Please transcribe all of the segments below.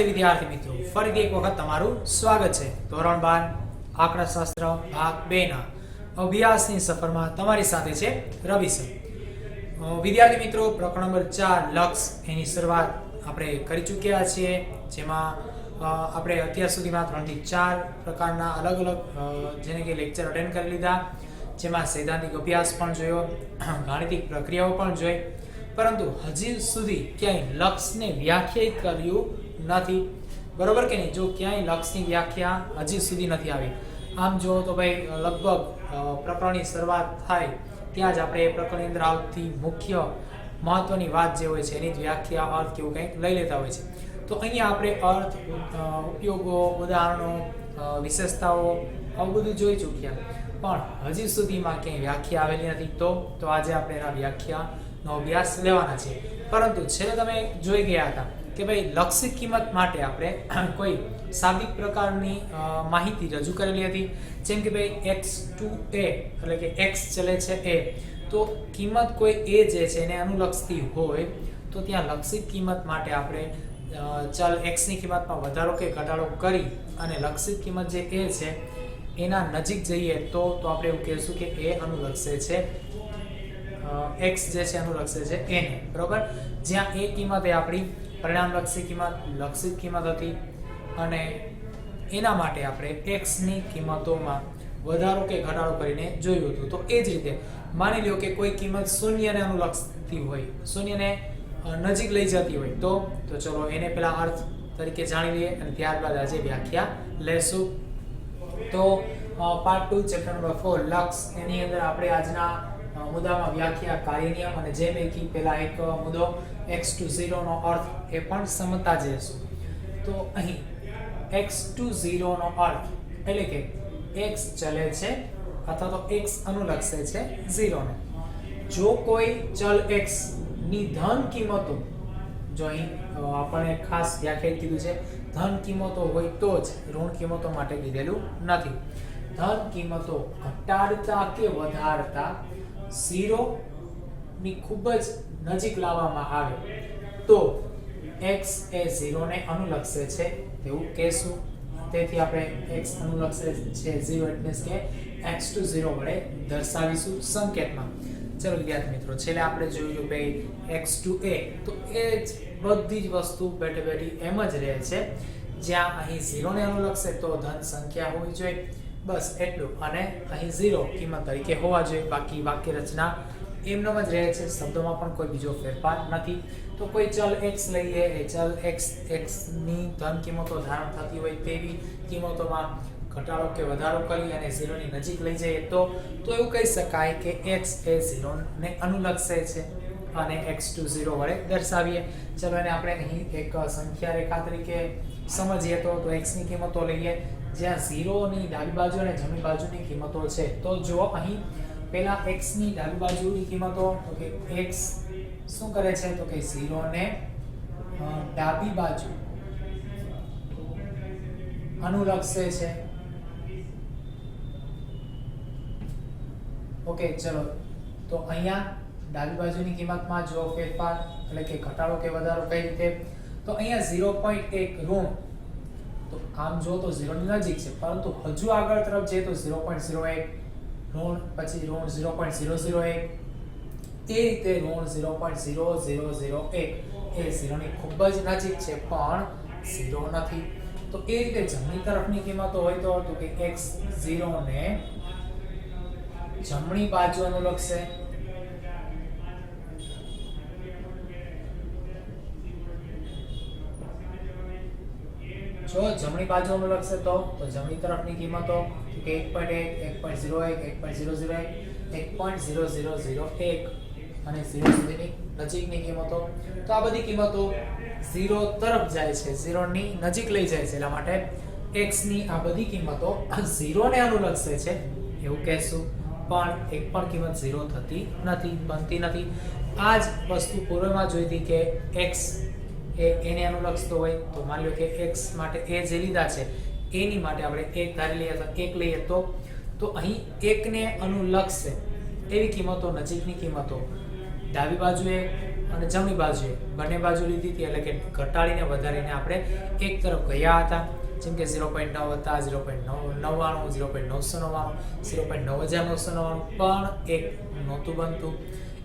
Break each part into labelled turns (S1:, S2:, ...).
S1: વિદ્યાર્થી મિત્રો, ફરીથી એક વખત તમારું સ્વાગત છે. ધોરણ 12 આંકડાશાસ્ત્ર ભાગ 2 ના અભ્યાસની સફરમાં તમારી સાથે છે રવિ સર. વિદ્યાર્થી મિત્રો, પ્રકરણ નંબર 4 લક્ષ એની શરૂઆત આપણે કરી ચૂક્યા છીએ, જેમાં આપણે અત્યાર સુધીમાં 3 થી 4 પ્રકારના અલગ અલગ જેને કે લેક્ચર અટેન્ડ કરી લીધા, જેમાં સૈદ્ધાંતિક અભ્યાસ પણ જોયો, ગાણિતિક પ્રક્રિયાઓ પણ જોઈ, પરંતુ હજી સુધી ક્યાંય લક્ષને વ્યાખ્યાયિત કર્યું નથી. બરોબર કે નહીં? જો ક્યાંય લક્ષની વ્યાખ્યા હજી સુધી નથી આવી. આમ જો તો ભાઈ લગભગ પ્રકરણની શરૂઆત થાય ત્યાં જ આપણે એ પ્રકરણની અંદર આવતી મુખ્ય મહત્વની વાત જે હોય છે એની જ વ્યાખ્યા, અર્થ કેવું કંઈક લઈ લેતા હોય છે. તો અહીંયા આપણે અર્થ, ઉપયોગો, ઉદાહરણો, વિશેષતાઓ આવું બધું જોઈ ચૂક્યા, પણ હજી સુધીમાં ક્યાંય વ્યાખ્યા આવેલી નથી. તો આજે આપણે એના વ્યાખ્યાનો અભ્યાસ લેવાના છે. પરંતુ છેલ્લે તમે જોઈ ગયા હતા કે ભાઈ લક્ષિત કિંમત માટે આપણે કોઈ શાબ્દિક પ્રકારની માહિતી રજૂ કરેલી હતી, જેમ કે ભાઈ x to a એટલે કે x ચલે છે a, તો કિંમત કોઈ a જે છે એને અનુલક્ષતી હોય તો ત્યાં લક્ષિત કિંમત માટે આપણે ચલ x ની કિંમતમાં વધારો કે ઘટાડો કરી અને લક્ષિત કિંમત જે a છે એના નજીક જઈએ તો આપણે એવું કહીશું કે a અનુલક્ષે છે x જે છે અનુલક્ષે છે a ને. બરોબર? જ્યાં a કિંમત એ આપણી પરિણામલક્ષી કિંમત, લક્ષિત કિંમત હતી અને એના માટે આપણે x ની કિંમતોમાં વધારો કે ઘટાડો કરીને જોયું હતું. તો એ જ રીતે માની લ્યો કે કોઈ કિંમત શૂન્યને અનુલક્ષતી હોય, શૂન્યને નજીક લઈ જતી હોય, તો ચલો એને પેલા અર્થ તરીકે જાણી લઈએ અને ત્યારબાદ આજે વ્યાખ્યા લેશું. તો પાર્ટ 2 ચેપ્ટર નંબર 4 લક્ષ, એની અંદર આપણે આજના મુદ્દામાં વ્યાખ્યા, કાર્યનિયમ અને જે પૈકી પેલા એક મુદ્દો x to 0 નો અર્થ એ પણ સમજતા જઈશું. તો અહીં x to 0 નો અર્થ એટલે કે x ચલે છે અથવા તો x અનુલક્ષે છે 0 ને. જો કોઈ ચલ x ની ધન કિંમતો, જો અહીં આપણે ખાસ વ્યાખ્યાયિત કીધું છે ધન કિંમતો હોય તો જ, ઋણ કિંમતો માટે કીધેલું નથી. ધન કિંમતો ઘટાડતા કે વધારતા 0 ની ખૂબ જ નજીક લાવવામાં આવે તો x એ 0 ને અનુલક્ષે છે તેવું કહેશું. તેથી આપણે x અનુલક્ષે છે 0 એટલે કે x to 0 વડે દર્શાવીશું સંકેતમાં. ચલો વિદ્યાર્થી મિત્રો, છેલ્લે આપણે જોયું કે x to a, તો એ જ બધી જ વસ્તુ બેઠે બેઠી એમ જ રહે છે. જ્યાં અહીં 0 ને અનુલક્ષે તો ધન સંખ્યા હોવી જોઈએ, બસ એટલું, અને અહીં 0 કિંમત તરીકે હોવા જોઈએ. બાકી વાક્ય રચના એમનેમ જ રહે છે, શબ્દોમાં પણ કોઈ બીજો ફેરફાર નથી. તો કોઈ ચલ x લઈએ, એ ચલ x ની ધન કિંમતો ધારણ થતી હોય તેવી કિંમતોમાં ઘટાડો કે વધારો કરી અને 0 ની નજીક લઈ જઈએ તો એવું કહી શકાય કે x એ 0 ને અનુલક્ષે છે અને x to 0 વડે દર્શાવીએ. ચલો એને આપણે અહીં એક સંખ્યા રેખા તરીકે સમજીએ તો x ની કિંમતો લઈએ, જ્યાં 0 ની ડાબી બાજુ અને જમણી બાજુની કિંમતો છે. તો જો અહીં પેલા x ની ડાબી બાજુની કિંમતો, તો કે x શું કરે છે તો કે 0 ને ડાબી બાજુ અનુલક્ષે છે. ઓકે, ચલો તો અહીંયા ડાબી બાજુની કિંમતમાં જો ફેરફાર એટલે કે ઘટાડો કે વધારો કઈ રીતે, તો અહીંયા 0.1 ઋણ, તો આમ જો તો 0 ની નજીક છે, પરંતુ હજુ આગળ તરફ જઈએ તો 0.01 ઋણ, પછી ઋણ 0.001, એ રીતે ઋણ 0.0001, એ 0 ની ખૂબ જ નજીક છે પણ 0 નથી. તો એ રીતે જમણી તરફની કિંમતો હોય તો કે x 0 ને જમણી બાજુ અનુલક્ષે, જો જમણી બાજુ અનુલક્ષે તો જમણી તરફની કિંમતો કે 1.1, 1.01, 1.001, 1.0001 અને 0 સુધીની નજીકની કિંમતો. તો આ બધી કિંમતો 0 તરફ જાય છે, 0 ની નજીક લઈ જાય છે. એટલા માટે x ની આ બધી કિંમતો 0 ને અનુલક્ષે છે એવું કહેશું, પણ એક પણ કિંમત 0 થતી નથી, બનતી નથી. આ જ વસ્તુ પૂર્વમાં જોઈ હતી કે x એને અનુલક્ષતો હોય, તો માની લો કે x માટે a જે લીધા છે એની માટે આપણે 1 ધારી લઈએ અથવા 1 લઈએ તો અહીં 1 ને અનુલક્ષે એવી કિંમતો, નજીકની કિંમતો ડાબી બાજુએ અને જમણી બાજુએ બંને બાજુ લીધી હતી, એટલે કે ઘટાડીને વધારીને આપણે એક તરફ ગયા હતા. જેમ કે 0.9 હતા, 0.99, 0.999, 0.9999 પણ એક નહોતું બનતું.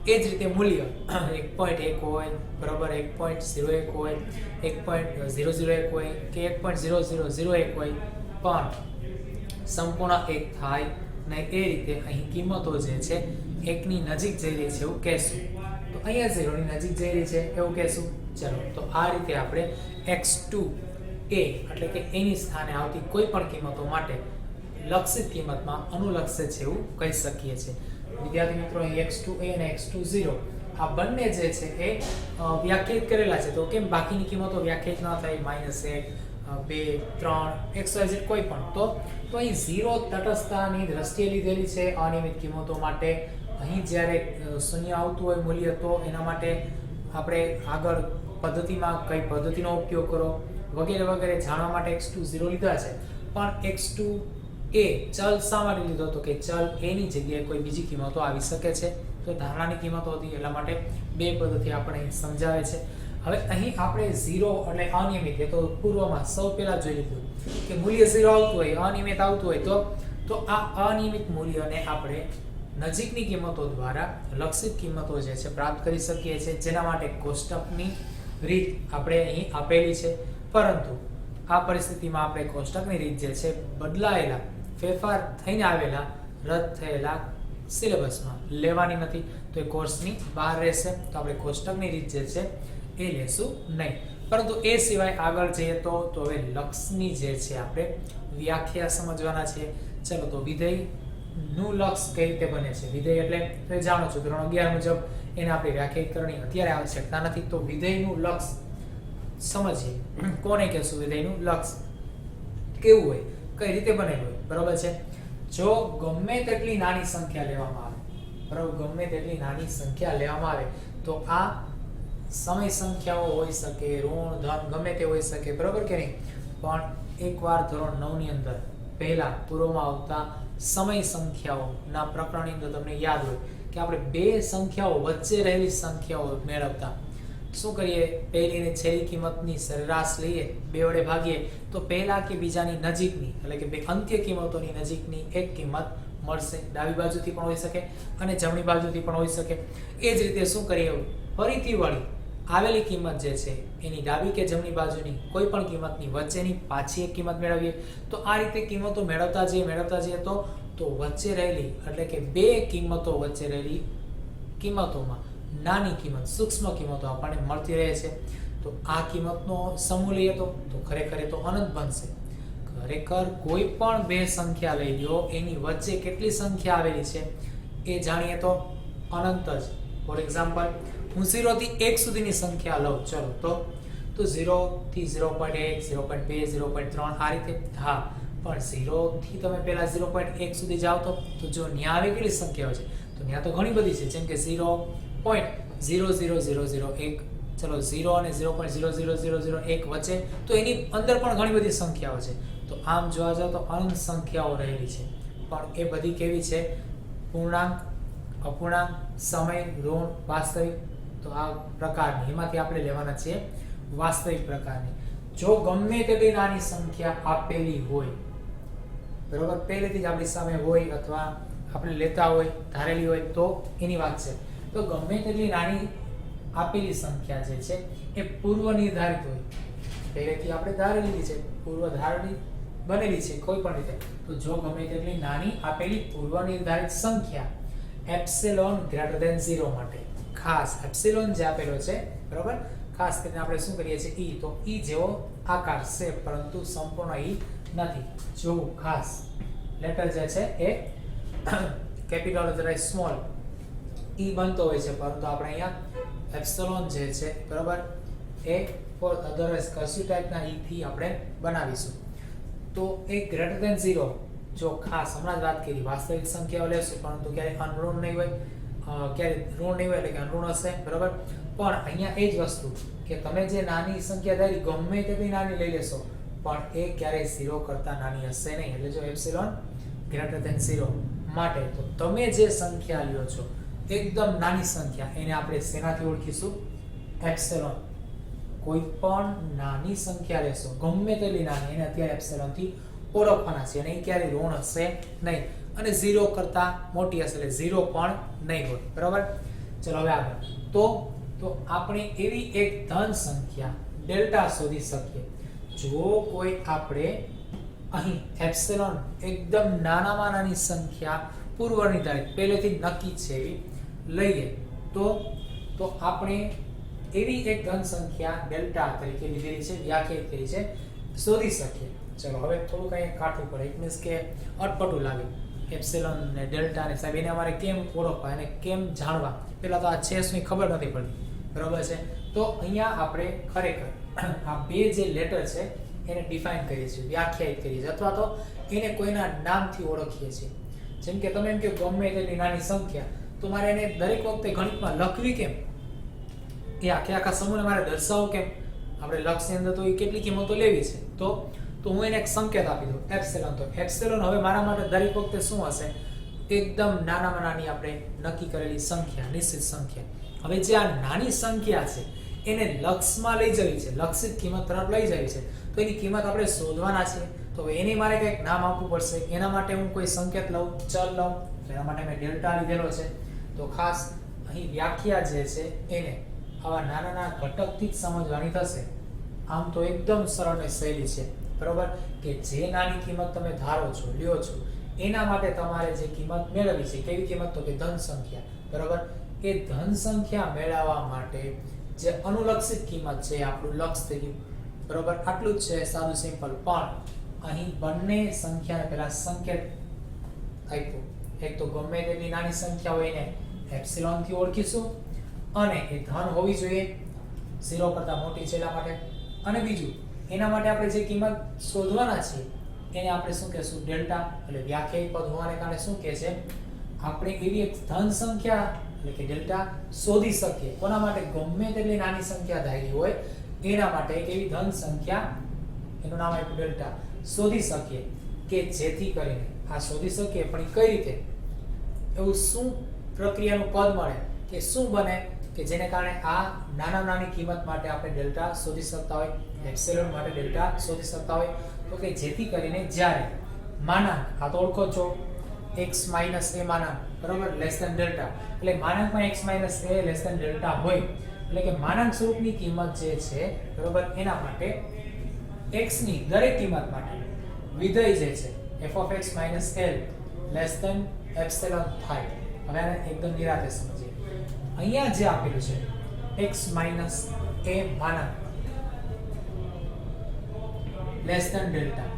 S1: એ જ રીતે મૂલ્ય 1.1 હોય, બરાબર, 1.01 હોય, 1.001 હોય કે 1.0001 હોય, પણ સંપૂર્ણ એક થાય નહીં. એ રીતે અહીં કિંમતો જે છે એકની નજીક જઈ રહી છે એવું કહેશું. તો અહીંયા 0 ની નજીક જઈ રહી છે એવું કહેશું. ચલો, તો આ રીતે આપણે x2 a એટલે કે એની સ્થાને આવતી કોઈ પણ કિંમતો માટે લક્ષિત કિંમતમાં અનુલક્ષે છે એવું કહી શકીએ છીએ. વિદ્યાર્થી મિત્રો, અહીં x2a અને x20 આ બંને જે છે એ વ્યાખ્યાયિત કરેલા છે. તો કેમ બાકીની કિંમતો વ્યાખ્યાયિત ન થાય? -1, 2, 3, xyz કોઈ પણ. તો અહીં 0 તટસ્થતાની દ્રષ્ટિએ લીધેલી છે અનિયમિત કિંમતો માટે. અહીં જ્યારે શૂન્ય આવતું હોય મૂલ્ય, તો એના માટે આપણે આગળ પદ્ધતિમાં કઈ પદ્ધતિનો ઉપયોગ કરો વગેરે વગેરે જાણવા માટે x20 લીધા છે. પણ x2a ચલ શા માટે લીધો? તો કે ચલ a ની જગ્યાએ કોઈ બીજી કિંમતો આવી શકે છે. તો ધારણાની કિંમતો હતી, એટલા માટે બે પદ્ધતિ આપણે સમજાવે છે. હવે અહીં આપણે 0 એટલે અનિયમિત, એ તો પૂર્વમાં સૌ પહેલા જોઈ લીધું કે મૂલ્ય 0 આવતું હોય, અનિયમિત આવતું હોય, તો આ અનિયમિત મૂલ્યને આપણે નજીકની કિંમતો દ્વારા લક્ષિત કિંમતો જે છે પ્રાપ્ત કરી શકીએ છીએ. જેના માટે કોષ્ટકની રીત આપણે અહીં આપેલી છે. પરંતુ આ પરિસ્થિતિમાં આપણે કોષ્ટકની રીત જે છે બદલાયેલા, ફેરફાર થઈને આવેલા, રદ થયેલા સિલેબસમાં લેવાની નથી. તો એ કોર્સની બહાર રહેશે. તો આપણે કોષ્ટકની રીત જે છે એ લેશું નહીં. પરંતુ એ સિવાય આગળ જઈએ તો હવે લક્ષની જે છે આપણે વ્યાખ્યા સમજવાના છે. ચલો, તો વિધેય નું લક્ષ કઈ રીતે બને છે? વિધેય એટલે તમે જાણો છો ધોરણ 11 મુજબ એને આપણે વ્યાખ્યાયિત કરવાની અત્યારે આવશ્યકતા નથી. તો વિધેયનું લક્ષ સમજીએ. કોને કહેશું વિધેયનું લક્ષ? કેવું હોય, કઈ રીતે બનેલું હોય? બરોબર છે. જો ગમે તેટલી નાની સંખ્યા લેવામાં આવે, બરોબર, ગમે તેટલી નાની સંખ્યા લેવામાં આવે, તો આ સમય સંખ્યાઓ હોઈ શકે, ઋણ, ધન, ગમે તે હોઈ શકે, બરોબર કે નહીં? પણ એકવાર ધોરણ 9 ની અંદર પહેલા પૂર્વમાં આવતા સમય સંખ્યાઓના પ્રકરણની અંદર તમને યાદ હોય કે આપણે બે સંખ્યાઓ વચ્ચે રહેલી સંખ્યાઓ મેળવતા શું કરીએ? પહેલી અને છેલ્લી કિંમતની સરેરાશ લઈએ, બે વડે ભાગીએ, તો પહેલા કે બીજાની નજીકની એટલે કે બે અંત્ય કિંમતોની નજીકની એક કિંમત મળશે. ડાબી બાજુથી પણ હોઈ શકે અને જમણી બાજુથી પણ હોઈ શકે. એ જ રીતે શું કરીએ? ફરીથી વળી આવેલી કિંમત જે છે એની ડાબી કે જમણી બાજુની કોઈ પણ કિંમતની વચ્ચેની પાછી એક કિંમત મેળવીએ. તો આ રીતે કિંમતો મેળવતા જઈએ તો વચ્ચે રહેલી એટલે કે બે કિંમતો વચ્ચે રહેલી કિંમતોમાં નાની કિંમત, સૂક્ષ્મ કિંમતો આપણને મળતી રહે છે. તો આ કિંમતનો સમૂહ લઈએ તો ખરેખર તો અનંત બનશે. ખરેખર કોઈ પણ બે સંખ્યા લઈ લો, એની વચ્ચે કેટલી સંખ્યા આવેલી છે એ જાણીએ તો અનંત જ. ફોર એક્ઝામ્પલ, હું 0 થી 1 સુધીની સંખ્યા લઉં, ચલો તો 0 થી 0.1, 0.2, 0.3 આ રીતે. હા, પણ 0 થી તમે પહેલા 0.1 સુધી જાઓ તો જો ન્યા આવે કેટલી સંખ્યાઓ છે? તો ન્યા તો ઘણી બધી છે. જેમ કે 0.00001, ચલો 0 અને 0.00001 વચ્ચે, તો એની અંદર પણ ઘણી બધી સંખ્યાઓ છે. તો આમ જોવા જાવ તો અનંત સંખ્યાઓ રહેલી છે. પણ એ બધી કેવી છે? પૂર્ણાંક, અપૂર્ણાંક, સમય, ઋણ, વાસ્તવિક. તો આ પ્રકારની એમાંથી આપણે લેવાના છે વાસ્તવિક પ્રકારની. જો ગમે તેટલી નાની સંખ્યા આપેલી હોય, બરોબર, પહેલેથી જ આપણી સામે હોય અથવા આપણે લેતા હોય, ધારેલી હોય, તો એની વાત છે. તો ગમે તેટલી નાની આપેલી સંખ્યા જે છે એ પૂર્વ નિર્ધારિત હોય, પહેલેથી આપણે ધારેલી છે, પૂર્વ ધારણી બનેલી છે કોઈ પણ રીતે. તો જો ગમે તેટલી નાની આપેલી પૂર્વ નિર્ધારિત સંખ્યા એપ્સિલોન ગ્રેટર ધેન 0 માટે, ખાસ એપ્સિલોન જે આપેલો છે, બરોબર, ખાસ કરીને આપણે શું કરીએ છીએ? ઈ. તો ઈ જેવો આકાર છે, પરંતુ સંપૂર્ણ ઈ નથી. જોવું ખાસ, લેટર જે છે એ કેપિટલ અથવા સ્મોલ ઈ બનતો હોય છે, પરંતુ આપણે અહીંયા એપ્સિલોન જે છે, બરોબર, એ ફોર અધરવાઇઝ કર્સિવ ટાઈપના ઈ થી આપણે બનાવીશું. તો એ ગ્રેટર ધેન 0 જો ખાસ હમણાં જ વાત કરી વાસ્તવિક સંખ્યાઓ લેશું, પરંતુ ક્યારેય અનઋણ નહીં હોય, ક્યારેય ઋણ નહીં હોય એટલે કે અનઋણ હશે, બરોબર. પણ અહીંયા એ જ વસ્તુ કે તમે જે નાની સંખ્યા ધારી ગમે તેટલી નાની લઈ લેશો, પણ એ ક્યારેય 0 કરતા નાની હશે નહીં. એટલે જો એપ્સિલોન ગ્રેટર ધેન 0 માટે તો તમે જે સંખ્યા લ્યો છો એકદમ નાની સંખ્યા, એને આપણે શેનાથી ઓળખીશું? એપ્સિલોન કોઈ પણ નાની સંખ્યા લેશો ગમે તેટલી નાની એને અત્યારે એપ્સિલોન થી ઓળખવાના છે અને એ ક્યારે ઋણ હશે નહીં અને 0 કરતા મોટી હશે એટલે 0 પણ નહીં હોય બરાબર ચલો હવે આગળ તો આપણે એવી એક ધન સંખ્યા ડેલ્ટા શોધી શકીએ જો કોઈ આપણે અહીં એપ્સિલોન એકદમ નાનામાં નાની સંખ્યા પૂર્વ નિર્ધારિત પહેલેથી નક્કી છે એવી લઈએ તો આપણે એવી એક ધન સંખ્યા ડેલ્ટા તરીકે લીધેલી છે વ્યાખ્યાયિત કરી છે શોધી શકીએ ચલો હવે થોડું કંઈ કાઠું પડે ઇટ મીન્સ કે અટપટું લાગે એપ્સિલોન ને ડેલ્ટા ને સાહેબ એને અમારે કેમ ઓળખવા અને કેમ જાણવા પહેલા તો આ છે શું ખબર નથી પડતી બરાબર છે તો અહીંયા આપણે ખરેખર આ બે જે લેટર છે એને ડિફાઇન કરીએ છીએ વ્યાખ્યાયિત કરીએ છીએ અથવા તો એને કોઈના નામથી ઓળખીએ છીએ જેમ કે તમે એમ કે ગમે તેટલી નાની સંખ્યા તો મારે એને દરેક વખતે ગણિતમાં લખવી કેમ એ આખા સમૂહને મારે દર્શાવવું કેમ આપણે લક્ષની અંદર તો એ કેટલી કિંમતો લેવી છે તો હું એને એક સંકેત આપી દઉં એપ્સિલોન તો એપ્સિલોન હવે મારા માટે દરેક વખતે શું હશે એકદમ નાનામાં નાની આપણે નક્કી કરેલી સંખ્યા નિશ્ચિત સંખ્યા હવે જે આ નાની સંખ્યા છે એને લક્ષમાં લઈ જવી છે લક્ષિત કિંમત તરફ લઈ જવી છે તો એની કિંમત આપણે શોધવાના છે તો એની મારે કંઈક નામ આપવું પડશે એના માટે હું કોઈ સંકેત લઉં ચલ લઉં એના માટે મેં ડેલ્ટા લીધેલો છે તો ખાસ અહીં વ્યાખ્યા જે છે એને આવા નાના ઘટકથી જ સમજવાની થશે આમ તો એકદમ સરળ અને સહેલી છે બરોબર કે જે નાની કિંમત તમે ધારો છો લ્યો છો એના માટે તમારે જે કિંમત મેળવવી છે કેવી કિંમત તો કે ધન સંખ્યા બરોબર એ ધન સંખ્યા મેળવવા માટે જે અનુલક્ષિત કિંમત છે આપણું લક્ષ થઈ ગયું બરોબર આટલું જ છે સાદું સિમ્પલ પણ અહીં બંને સંખ્યાને પહેલા સંકેત આપ્યો એક તો ગમે તેટલી નાની સંખ્યા હોય એને એપ્સિલોન થી ઓળખીશું અને એ ધન હોવી જોઈએ 0 કરતા મોટી છે એટલા માટે અને બીજું એના માટે આપણે જે કિંમત શોધવાના છે એને આપણે શું કહેશું ડેલ્ટા એટલે વ્યાખ્યાયિત પદ હોવાને કારણે શું કહે છે આપણે એવી એક ધન સંખ્યા એટલે કે ડેલ્ટા શોધી શકીએ કોના માટે ગમે તેટલી નાની સંખ્યા ધારી હોય એના માટે એક એવી ધન સંખ્યા એનું નામ આપ્યું ડેલ્ટા શોધી શકીએ કે જેથી કરીને આ શોધી શકીએ પણ કઈ રીતે એવું શું પ્રક્રિયાનું પદ મળે કે શું બને કે જેને કારણે આ નાની કિંમત માટે આપણે ડેલ્ટા શોધી શકતા હોય એપ્સિલોન માટે ડેલ્ટા શોધી શકતા હોય તો કે જેથી કરીને જ્યારે માનાંક આ તો ઓળખો છો x - a માનાંક બરાબર લેસ ધેન ડેલ્ટા એટલે માનાંકમાં x - a less than delta હોય એટલે કે માનાંક સ્વરૂપની કિંમત જે છે બરાબર એના માટે x ની દરેક કિંમત માટે વિધેય જે છે f(x - l) લેસ ધેન એપ્સિલોન થાય હવે આને એકદમ નિરાતે સમજીએ અહીંયા જે આપેલું છે x - a માનાંક લેસ ધેન ડેલ્ટા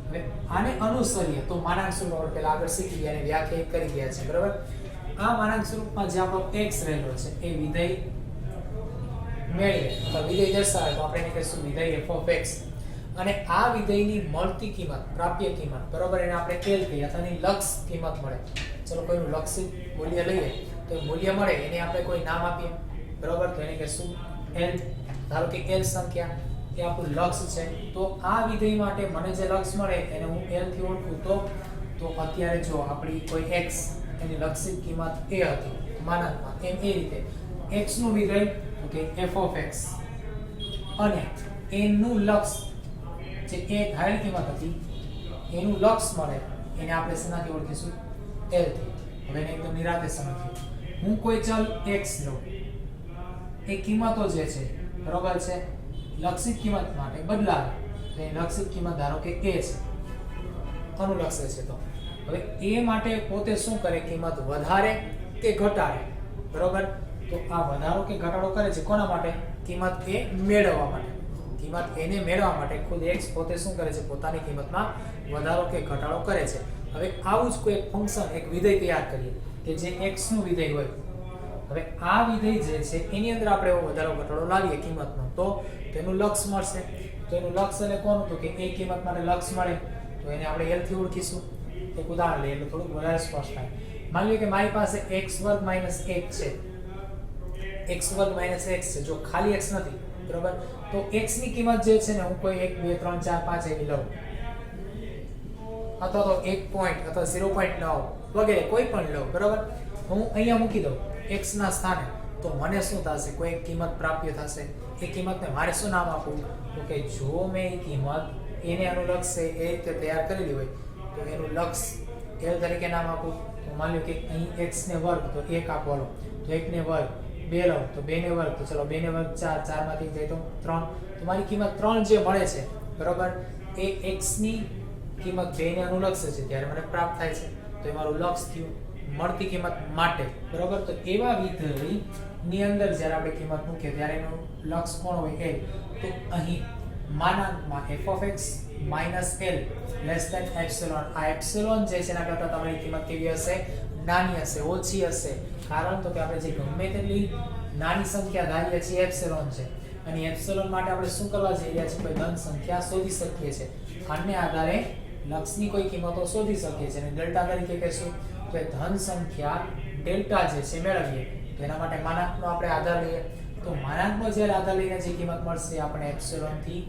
S1: હવે આને અનુસરીએ તો માનાંક સ્વરૂપ આપણે પહેલા આગળ શીખી ગયા અને વ્યાખ્યાયિત કરી ગયા છે બરાબર આ માનાંક સ્વરૂપમાં જે આપણો x રહેલો છે એ વિધેય મેળવે તો વિધેય દર્શાવે તો આપણે એને કહીશું વિધેય f(x) અને આ વિધેયની મળતી કિંમત પ્રાપ્ય કિંમત બરાબર એને આપણે l કહીએ અથવા એની લક્ષ કિંમત મળે ચલો કોઈનું લક્ષિત મૂલ્ય લઈએ તો મૂલ્ય મળે એને આપણે કોઈ નામ આપીએ બરાબર તો એને કહીશું l ધારો કે l સંખ્યા એ આપણું લક્ષ છે તો આ વિધેય માટે મને જે લક્ષ મળે એને હું l થી ઓળખું તો અત્યારે જો આપણી કોઈ x એની લક્ષિત કિંમત a હતી માનાંકમાં એમ એ રીતે x નું વિધેય તો કે f(x) અને એનું લક્ષ જે a ધારેલી કિંમત હતી એનું લક્ષ મળે એને આપણે શેનાથી ઓળખીશું l થી હવે એને એકદમ નિરાતે સમજીએ હું કોઈ ચલ x લઉં એ કિંમતો જે છે બરોબર છે લક્ષિત કિંમત માટે બદલાવે તો એ લક્ષિત કિંમત ધારો કે a છે અનુલક્ષે છે તો હવે a માટે પોતે શું કરે કિંમત વધારે કે ઘટાડે બરોબર તો આ વધારો કે ઘટાડો કરે છે કોના માટે કિંમત a મેળવવા માટે કિંમત a ને મેળવવા માટે ખુદ x પોતે શું કરે છે પોતાની કિંમતમાં વધારો કે ઘટાડો કરે છે હવે આવું જ કોઈ ફંક્શન એક વિધેય તૈયાર કરીએ કે જે x નું વિધેય હોય હવે આ વિધેય જે છે એની અંદર આપણે એવો વધારો ઘટાડો લાવીએ કિંમતનો તો તેનું લક્ષ મળશે તો એનું લક્ષ એટલે કોનું તો કે એ કિંમત માટે લક્ષ મળે તો એને આપણે l થી ઓળખીશું એક ઉદાહરણ લઈએ એટલે થોડું વધારે સ્પષ્ટ થાય માની લો કે મારી પાસે x² - 1 છે x² - x છે જો ખાલી x નથી બરાબર તો x ની કિંમત જે છે ને હું કોઈ 1 2 3 4 5 એવી લઉં અથવા તો 1 પોઈન્ટ અથવા 0.9 વગેરે કોઈ પણ લઉં બરાબર હું અહીંયા મૂકી દઉં x ના સ્થાને તો મને શું થશે, કોઈ કિંમત પ્રાપ્ય થશે. એ કિંમતને મારે શું નામ આપવું, તો કે જો મેં એ કિંમત એને અનુલક્ષે એ રીતે તૈયાર કરેલી હોય તો એનું લક્ષ એલ તરીકે નામ આપું. તો માની લો કે અહીં x ને વર્ગ તો 1 આપવાનો, તો 1 ને વર્ગ 2 લઉં તો 2 ને વર્ગ, તો ચલો 2 ને વર્ગ 4, 4 માંથી જાય તો 3. તો મારી કિંમત 3 જે મળે છે બરોબર, એ x ની કિંમત 2 ને અનુલક્ષે છે ત્યારે મને પ્રાપ્ત થાય છે. તો એ મારું લક્ષ થયું મળતી કિંમત માટે બરોબર. તો એવા વિધેય ની અંદર જ્યારે આપણે કિંમત મૂકીએ ત્યારે એનું લક્ષ કોણ હોય, l. તો અહીં માનાંકમાં f(x - l) લેસ ધેન એપ્સિલોન. આ એપ્સિલોન જે છે એના કરતાં તમારી કિંમત કેવી હશે, નાની હશે, ઓછી હશે. કારણ તો કે આપણે જે ગમે તેટલી નાની સંખ્યા ધારીએ છીએ એપ્સિલોન છે, અને એપ્સિલોન માટે આપણે શું કરવા જઈ રહ્યા છીએ, કોઈ ધન સંખ્યા શોધી શકીએ છીએ. આને આધારે લક્ષની કોઈ કિંમતો શોધી શકીએ છીએ અને ડેલ્ટા તરીકે કહેશું. તો એ ધન સંખ્યા ડેલ્ટા જે છે મેળવીએ તો એના માટે માનાંકનો આપણે આધાર લઈએ. તો માનાંકનો જ્યારે આધાર લઈને જે કિંમત મળશે આપણે એપ્સિલોન થી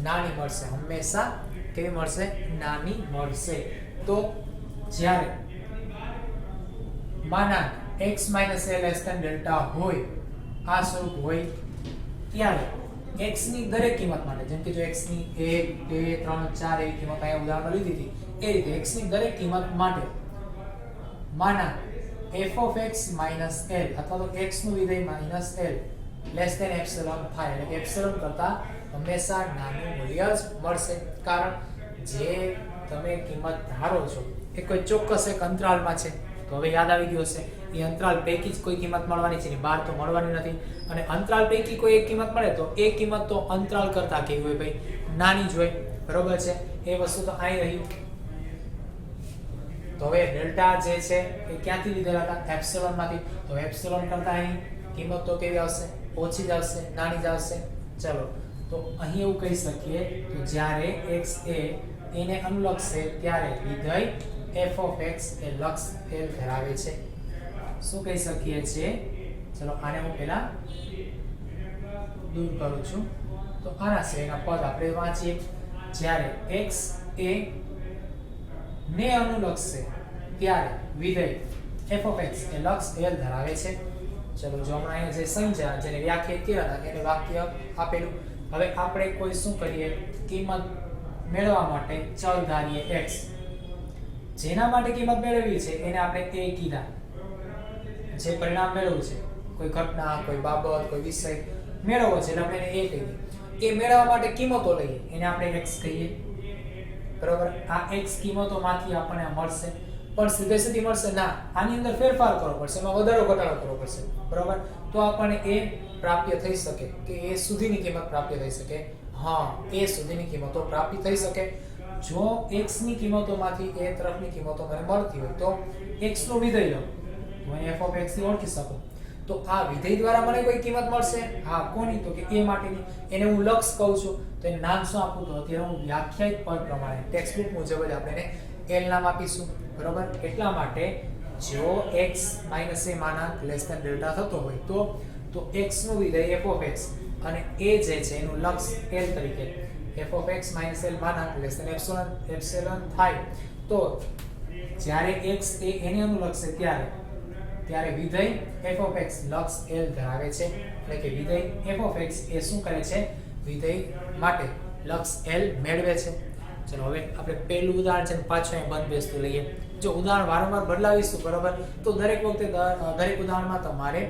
S1: નાની મળશે, હંમેશા કેવી મળશે, નાની મળશે. તો જ્યારે માનાંક x - a less than delta હોય, આ સ્વરૂપ હોય, ત્યારે x ની દરેક કિંમત માટે, જેમ કે જો x ની 1 2 3 4 એવી કિંમત અહીંયા ઉદાહરણ લીધી હતી, એ રીતે x ની દરેક કિંમત માટે માનાંક f(x - l) અથવા તો x નું વિધેય minus l less than epsilon થાય, એટલે કે એપ્સિલોન કરતા હંમેશા નાનું મૂલ્ય જ મળશે. કારણ જે તમે કિંમત ધારો છો એ કોઈ ચોક્કસ એક અંતરાલમાં છે. તો હવે યાદ આવી ગયું હશે, એ અંતરાલ પૈકી જ કોઈ કિંમત મળવાની છે, બહાર તો મળવાની નથી. અને અંતરાલ પૈકી કોઈ એક કિંમત મળે તો એ કિંમત તો અંતરાલ કરતા કેવી હોય ભાઈ, નાની જ હોય બરોબર છે. એ વસ્તુ તો અહીં રહ્યું. તો હવે ડેલ્ટા જે છે એ ક્યાંથી લીધેલા હતા, એપ્સિલોન માંથી. તો એપ્સિલોન કરતા અહીં કિંમત તો કેવી આવશે, ઓછી જ આવશે, નાની જ આવશે. ચલો તો અહીં એવું કહી શકીએ કે જ્યારે x એને અનુલક્ષે ત્યારે વિધેય f(x) એ લક્ષ l ધરાવે છે. શું કહી શકીએ છીએ, ચલો આને હું પહેલા દૂર કરું છું. તો આના સિવાયના પદ આપણે વાંચીએ. જ્યારે x ને અનુલક્ષે ત્યારે વિધેય f(x) એ લક્ષ l ધરાવે છે. ચલો જો હમણાં અહીંયા જે સમજ્યા, જેને વ્યાખ્યાયિત કર્યા હતા એને વાક્ય આપેલું. હવે આપણે કોઈ શું કરીએ, કિંમત મેળવવા માટે ચલ ધારીએ x. જેના માટે કિંમત મેળવવી છે એને આપણે a કીધા. જે પરિણામ મેળવવું છે, કોઈ ઘટના, કોઈ બાબત, કોઈ વિષય મેળવવો છે એટલે આપણે એને a કહીએ. એ મેળવવા માટે કિંમતો લઈએ એને આપણે x કહીએ બરોબર. આ x કિંમતોમાંથી આપણને મળશે, પણ સીધે સીધી મળશે ના, આની અંદર ફેરફાર કરવો પડશે, એમાં વધારો ઘટાડો કરવો પડશે બરોબર. તો આપણને એ પ્રાપ્ય થઈ શકે કે એ સુધીની કિંમત પ્રાપ્ય થઈ શકે. હા, એ સુધીની કિંમતો પ્રાપ્તિ થઈ શકે. જો x ની કિંમતોમાંથી એ તરફની કિંમતો મને મળતી હોય તો x નું વિધેય લો, તો અહીં f(x) થી ઓળખી શકું. તો આ વિધેય દ્વારા મને કોઈ કિંમત મળશે. હા, કોની, તો કે a માટેની. એને હું લક્ષ કહું છું. તો એને નામ શું આપું, તો અત્યારે હું વ્યાખ્યાયિત પદ પ્રમાણે ટેક્સ્ટ બુક મુજબ જ આપણે એને l નામ આપીશું બરોબર. એટલા માટે જો x - a માનાંક લેસ ધેન ડેલ્ટા થતો હોય તો x નું વિધેય f(x) અને a જે છે એનું લક્ષ l તરીકે, f(x - l) માનાંક લેસ ધેન એપ્સિલોન થાય. તો જ્યારે x એ એને અનુલક્ષે ત્યારે વિધેય f(x) લક્ષ l ધરાવે છે. એટલે કે વિધેય f(x) એ શું કરે છે, વિધેય માટે લક્ષ l મેળવે છે. ચલો હવે આપણે પહેલું ઉદાહરણ છે પાછું અહીં બંધ બેસતું લઈએ. જો ઉદાહરણ વારંવાર બદલાવીશું બરોબર, તો દરેક વખતે દરેક ઉદાહરણમાં તમારે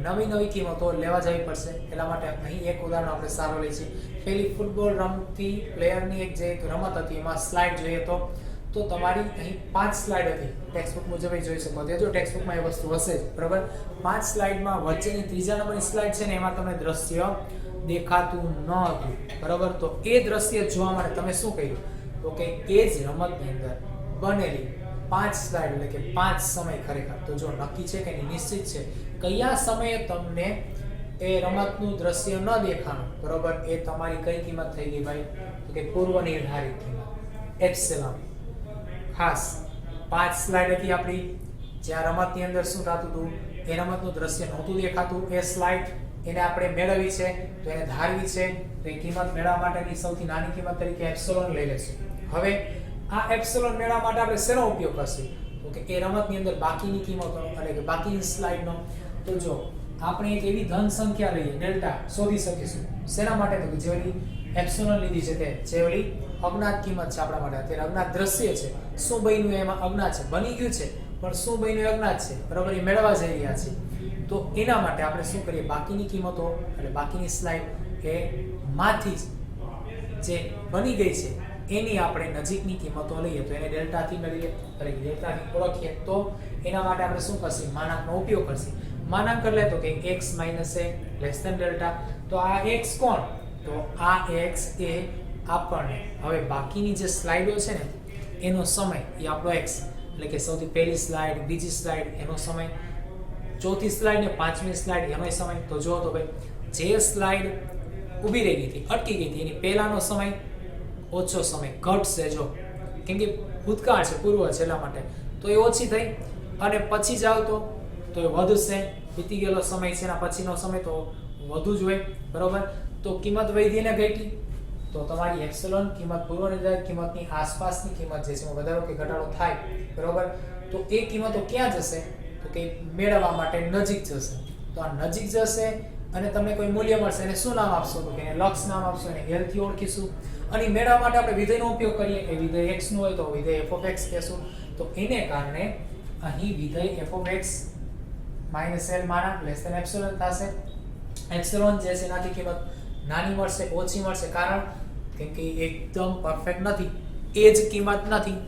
S1: નવી કિંમતો લેવા જવી પડશે. એટલા માટે અહીં એક ઉદાહરણ આપણે સારો લઈએ છીએ. પહેલી ફૂટબોલ રમતી પ્લેયરની એક જે રમત હતી એમાં સ્લાઇડ જોઈએ તો તમારી અહીં 5 સ્લાઇડ હતી. ટેક્સ્ટબુક મુજબ જોઈ શકો છો, જો ટેક્સ્ટબુકમાં એ વસ્તુ હશે જ બરોબર. 5 સ્લાઇડમાં વચ્ચેની ત્રીજા નંબરની સ્લાઇડ છે ને એમાં તમને દ્રશ્ય દેખાતું ન હતું બરોબર. તો એ દ્રશ્ય જોવા માટે તમે શું કર્યું, તો કે એ જ રમતની અંદર બનેલી 5 સ્લાઇડ એટલે કે 5 સમય ખરેખર તો જો નક્કી છે કે નિશ્ચિત છે કયા સમયે તમને એ રમતનું દ્રશ્ય ન દેખાણું બરોબર, એ તમારી કઈ કિંમત થઈ ગઈ ભાઈ, તો કે પૂર્વ નિર્ધારિત કિંમત એપ્સિલોન. ખાસ 5 સ્લાઇડ હતી આપણી, જ્યાં રમતની અંદર શું થતું હતું, એ રમતનું દ્રશ્ય નહોતું દેખાતું. એ સ્લાઇડ એને આપણે મેળવવી છે તો એને ધારવી છે. તો એ કિંમત મેળવવા માટેની સૌથી નાની કિંમત તરીકે એપ્સિલોન લઈ લેશું. હવે આ એપ્સિલોન મેળવવા માટે આપણે શેનો ઉપયોગ કરશું, તો કે એ રમતની અંદર બાકીની કિંમતો એટલે કે બાકીની સ્લાઇડનો. તો જો આપણે એક એવી ધન સંખ્યા લઈએ ડેલ્ટા શોધી શકીશું. શેના માટે? તો કે જે ઓલી એપ્સિલોન લીધી છે તે, જે ઓલી અજ્ઞાત કિંમત છે આપણા માટે, અત્યારે અજ્ઞાત દ્રશ્ય છે. શું બન્યું એમાં અજ્ઞાત છે, બની ગયું છે પણ શું બન્યું એ અજ્ઞાત છે, બરાબર, એ મેળવવા જઈ રહ્યા છે. તો એના માટે આપણે શું કરીએ, બાકીની કિંમતો એટલે બાકીની સ્લાઇડ એ માંથી જે બની ગઈ છે એની આપણે નજીકની કિંમતો લઈએ તો એને ડેલ્ટાથી મેળવીએ, એટલે ડેલ્ટાથી ઓળખીએ. તો એના માટે આપણે શું કરશું, માનાંકનો ઉપયોગ કરશું. માનાંક એટલે તો કે x - a less than delta. તો આ x કોણ? તો આ x એ આપણને હવે બાકીની જે સ્લાઇડો છે ને એનો સમય એ આપણો x, એટલે કે સૌથી પહેલી સ્લાઇડ, બીજી સ્લાઇડ એનો સમય, ચોથી સ્લાઇડ ને પાંચમી સ્લાઇડ એનો સમય. તો જો તો ભાઈ જે સ્લાઇડ ઊભી રહી ગઈ હતી, અટકી ગઈ હતી, એની પહેલાનો સમય ઓછો સમય ઘટશે. જો કેમ કે ભૂતકાળ છે, પૂર્વ છે, એટલા માટે તો એ ઓછી થઈ. અને પછી જાવ તો એ વધશે. વીતી ગયેલો સમય છે એના પછીનો સમય તો વધુ જ હોય, બરોબર. તો કિંમત વધી ને ઘટી તો તમારી એપ્સિલોન કિંમત પૂર્વ નિર્ધારિત કિંમતની આસપાસની કિંમત જે છે એમાં વધારો કે ઘટાડો થાય, બરોબર. તો એ કિંમતો ક્યાં જશે? તો કે મેળવવા માટે નજીક જશે. તો આ નજીક જશે અને તમને કોઈ મૂલ્ય મળશે, એને શું નામ આપશો? તો કે એને લક્ષ નામ આપશો, એને l થી ઓળખીશું. અને મેળવવા માટે આપણે વિધેયનો ઉપયોગ કરીએ. એ વિધેય x નું હોય તો વિધેય f(x) કહેશું. તો એને કારણે અહીં વિધેય f(x) - l માનાંક લેસ ધેન એપ્સિલોન થશે. એપ્સિલોન જે છે એનાથી કિંમત નાની મળશે, ઓછી મળશે. કારણ કેમ કે એકદમ પરફેક્ટ નથી, એ જ કિંમત નથી.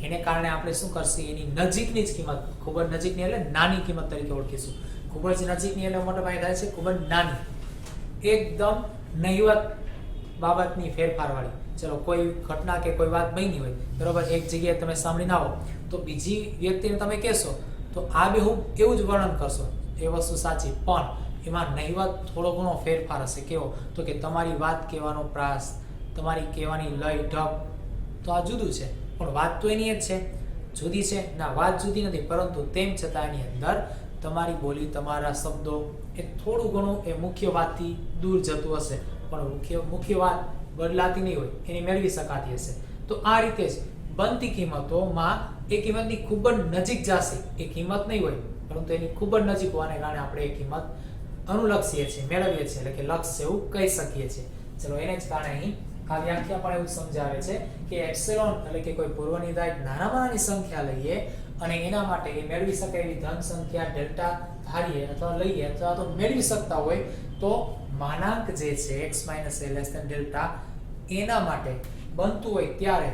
S1: એને કારણે આપણે શું કરશું, એની નજીકની જ કિંમત, ખૂબ જ નજીકની એટલે નાની કિંમત તરીકે ઓળખીશું. ખૂબ જ નજીકની એટલે મોટા પાયે થાય છે ખૂબ જ નાની, એકદમ નહિવત બાબતની ફેરફારવાળી. ચલો કોઈ ઘટના કે કોઈ વાત બની હોય, બરોબર, એક જગ્યાએ તમે સાંભળીને આવો તો બીજી વ્યક્તિને તમે કહેશો તો આ બી હું એવું જ વર્ણન કરશો, એ વસ્તુ સાચી, પણ એમાં નહિવત થોડો ઘણો ફેરફાર હશે. કેવો? તો કે તમારી વાત કહેવાનો પ્રાસ, તમારી કહેવાની લય, ઢબ, તો આ જુદું છે. પણ વાત તો એની જ છે, જુદી છે ના, વાત જુદી નથી, પરંતુ તેમ છતાં એની અંદર તમારી બોલી, તમારા શબ્દો એ થોડું ઘણું એ મુખ્ય વાતથી દૂર જતું હશે, પણ મુખ્ય વાત બદલાતી નહીં હોય, એની મેળવી શકાતી હશે. તો આ રીતે જ બનતી કિંમતોમાં એ કિંમતની ખૂબ જ નજીક જશે. એ કિંમત નહીં હોય પરંતુ એની ખૂબ જ નજીક હોવાને કારણે આપણે એ કિંમત અનુલક્ષીએ છીએ, મેળવીએ છીએ, એટલે કે લક્ષ એવું કહી શકીએ છીએ. ચલો એને જ કારણે અહીં આ વ્યાખ્યા પણ એવું સમજાવે છે કે એપ્સિલોન એટલે કે કોઈ પૂર્વ નિર્ધારિત નાનામાં નાની સંખ્યા લઈએ અને એના માટે એ મેળવી શકાય એવી ધન સંખ્યા ડેલ્ટા ધારીએ અથવા લઈએ અથવા તો મેળવી શકતા હોય તો માનાંક જે છે x - a less than delta એના માટે બનતું હોય ત્યારે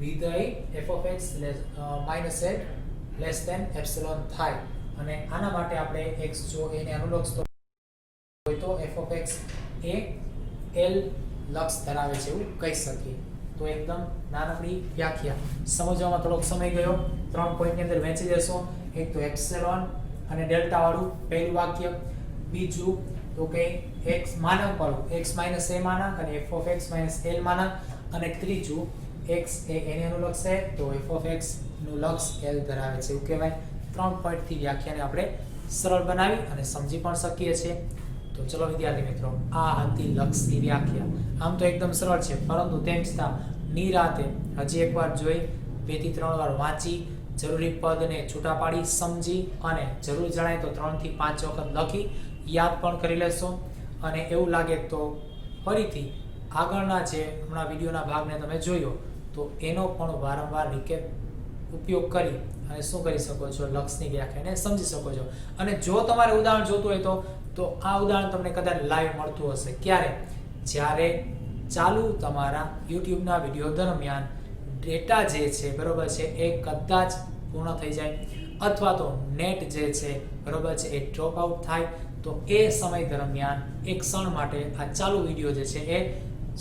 S1: વિધેય f(x) - a less than epsilon થાય. અને આના માટે આપણે x જો એને અનુલક્ષતો હોય તો f(x) એ l લક્ષ ધરાવે છે એવું કહી શકીએ. તો એકદમ નાનકડી વ્યાખ્યા, સમજવામાં થોડોક સમય ગયો. 3 પોઈન્ટની અંદર વહેંચી દેશો. એક તો એપ્સિલોન અને ડેલ્ટા વાળું પહેલું વાક્ય, બીજું તો કે x માનાંક વાળું x - a માનાંક અને f(x) - l માનાંક, અને ત્રીજું x એ એને અનુલક્ષે તો f(x) નું લક્ષ l ધરાવે છે એવું કહેવાય. 3 પોઈન્ટથી વ્યાખ્યાને આપણે સરળ બનાવી અને સમજી પણ શકીએ છીએ. તો ચલો વિદ્યાર્થી મિત્રો, આ હતી લક્ષની વ્યાખ્યા. આમ તો એકદમ સરળ છે, પરંતુ તેમ છતાં નિરાતે હજી એકવાર જોઈ, 2 થી 3 વાર વાંચી, જરૂરી પદને છૂટા પાડી સમજી અને જરૂર જણાય તો 3 થી 5 વખત લખી યાદ પણ કરી લેશો. અને એવું લાગે તો ફરીથી આગળના જે હમણાં વિડીયોના ભાગને તમે જોયો તો એનો પણ વારંવાર રિકેપ ઉપયોગ કરી અને શું કરી શકો છો, લક્ષની વ્યાખ્યાને સમજી શકો છો. અને જો તમારે ઉદાહરણ જોતું હોય તો આ ઉદાહરણ તમને કદાચ લાઈવ મળતું હશે. ક્યારે? જ્યારે ચાલુ તમારા યુટ્યુબના વિડીયો દરમિયાન ડેટા જે છે, બરોબર છે, એ કદાચ પૂર્ણ થઈ જાય અથવા તો નેટ જે છે, બરોબર છે, એ ડ્રોપ આઉટ થાય તો એ સમય દરમિયાન એક ક્ષણ માટે આ ચાલુ વિડીયો જે છે એ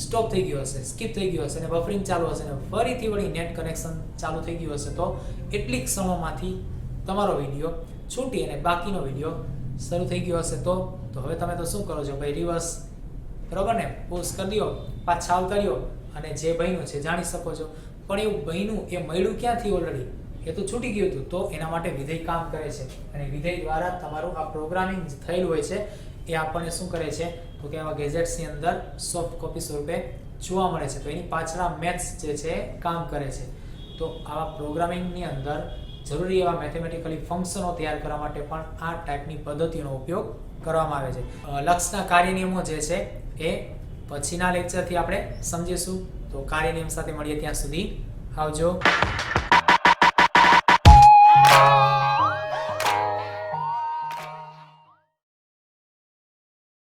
S1: સ્ટોપ થઈ ગયો હશે, સ્કીપ થઈ ગયો હશે અને બફરિંગ ચાલુ હશે અને ફરીથી વળી નેટ કનેક્શન ચાલુ થઈ ગયું હશે તો એટલી ક્ષણોમાંથી તમારો વિડીયો છૂટી અને બાકીનો વિડીયો શરૂ થઈ ગયો હશે. તો હવે તમે તો શું કરો છો ભાઈ, રિવર્સ, બરોબર ને, પોઝ કરી દો, પાછા આવતા રહ્યો અને જે બન્યું છે જાણી શકો છો. પણ એવું બન્યું એ મળ્યું ક્યાંથી? ઓલરેડી એ તો છૂટી ગયું હતું. તો એના માટે વિધેય કામ કરે છે અને વિધેય દ્વારા તમારું આ પ્રોગ્રામિંગ થયેલું હોય છે એ આપણને શું કરે છે તો કે આવા ગેજેટ્સની અંદર સોફ્ટ કોપી સ્વરૂપે જોવા મળે છે. તો એની પાછળ મેથ્સ જે છે કામ કરે છે. તો આવા પ્રોગ્રામિંગની અંદર જરૂરી એવા મેથેમેટિકલી ફંક્શનો તૈયાર કરવા માટે પણ આ ટાઈપની પદ્ધતિનો ઉપયોગ કરવામાં આવે છે. લક્ષના કાર્યનિયમો જે છે એ પછીના લેક્ચરથી આપણે સમજીશું. તો કાર્યનિયમ સાથે મળીએ, ત્યાં સુધી આવજો.